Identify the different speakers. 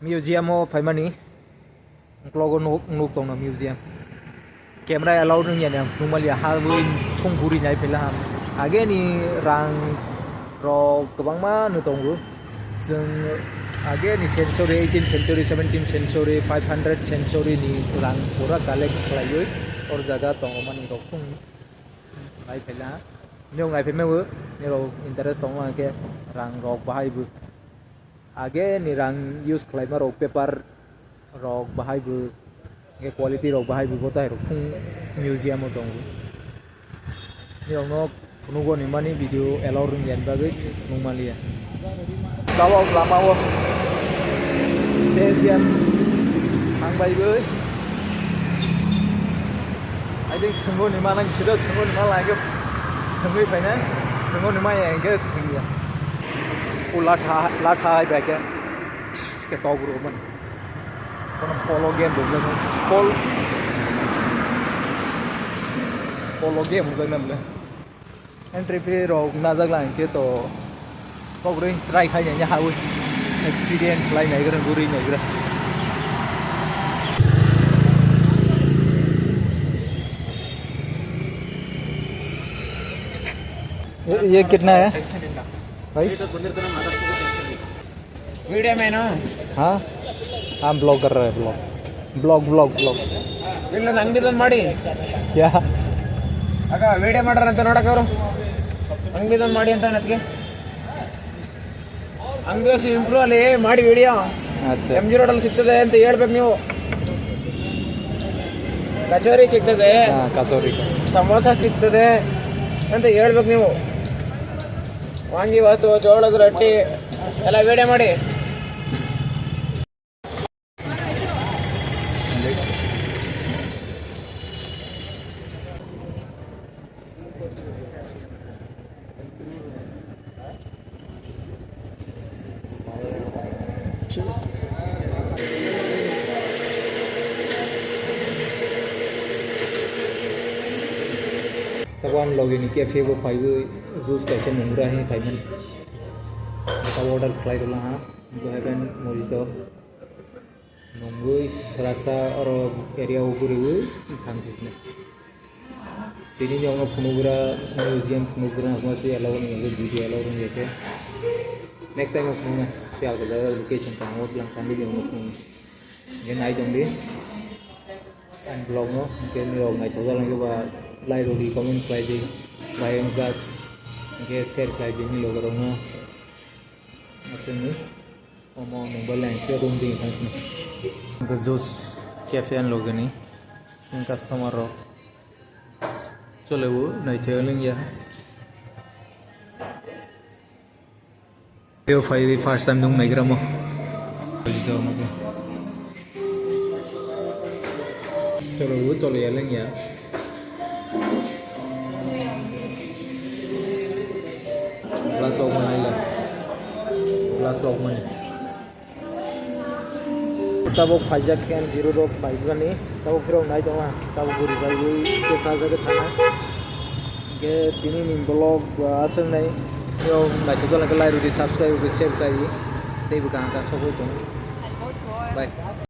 Speaker 1: museum of Faimani Klogo Nuk Tong Museum camera allowed in Yanam Numalia Halloween Tonguri Naipilaham again in Rang Ro Kabangma Nutongu again is century 18th century 17th century 500th century ni Rang Pura Kalek Klayu or Zaga Tongoman Rokum Naipila New Naipimewu Nero interest on Rang Rock Bahibu again ni Rang use climber of paper rock Bahibu quality rock Bahibu Gota museum of Tongu no Nugo ni money video allowing Yanbagit Numalia Kawa Lama Stadium Hang by Bird I think Tango ni Manang Sido Tango ni Malaka Tango Pena Tango ni Maya and get Tinga Lata back get over woman polo game polo game entry fee rồi na rất là cái tổ có cái try khai nhận nhà hao experience lại này cái guri này cái ये कितना है भाई
Speaker 2: video में ना
Speaker 1: हाँ हम blog कर रहे हैं ब्लॉग
Speaker 2: ಇಲ್ಲ ಅಂಗಡಿದೊಂದು ಮಾಡಿ
Speaker 1: क्या
Speaker 2: ಆಗ ವಿಡಿಯೋ ಮಾಡ್ರ ಅಂತ ನೋಡಕ್ಕೆ ಅವರು ಅಂಗಡಿದೊಂದು ಮಾಡಿ ಅಂತ ಅದಕ್ಕೆ ಅಂಗಡಿ ಇಂಪ್ರೂವ್ ಅಲ್ಲಿ ಮಾಡಿ ವಿಡಿಯೋ
Speaker 1: अच्छा
Speaker 2: ಎಂ ಜಿ ರೋಡಲ್ಲಿ ಸಿಗ್ತದೆ ಅಂತ ಹೇಳ್ಬೇಕು ನೀವು ಕಚೋರಿ ಸಿಗ್ತದೆ
Speaker 1: हाँ कचौरी
Speaker 2: ಸಮೋಸ ಸಿಗ್ತದೆ ಅಂತ ಹೇಳ್ಬೇಕು ನೀವು ವಾಂಗಿ ಭಾತು ಜೋಳದ ರೊಟ್ಟಿ ಎಲ್ಲ ವಿಡಿಯೋ ಮಾಡಿ
Speaker 1: तब हम लोग इन कैफे को फाइव जूस कैसे मंग रहे हैं फाइवन तब ऑर्डर फ्लाइट वाला हाँ बहन मोजितो नंगु रसा और एरिया वो पूरे वो थांग जिसने तीन जगह फुनुगुरा म्यूजियम फुनुगुरा हम से अलाउ नहीं है वीडियो अलाउ नहीं है नेक्स्ट टाइम फुनुगा क्या होगा लोकेशन कहाँ वो प्लान कहाँ भी होगा फुनुगा ये नाइट होंगे एंड ब्लॉग नो के लोग नाइट होगा लगे बा like rồi comment lại gì bài em ra cái share lại gì như logo đó xin nữa mau nông bờ làng kia đông đi thằng này cái juice cafe ăn logo này những customer rồi cho lấy bữa này chơi lên gì Yo phải first time nung này cái mà cho lấy bữa cho lấy lên gì Glass of money lah, glass of money. तब वो फाइजक के zero रोक bike बनी तब वो फिर वो नहीं जाऊँगा तब वो बुरी बाइक वही के साथ साथ खाना के तीन दिन ब्लॉग आसन नहीं यो बाइक तो लगे लाइक उसे सब्सक्राइब उसे शेयर करिए देख कहाँ का सब हो तो बाय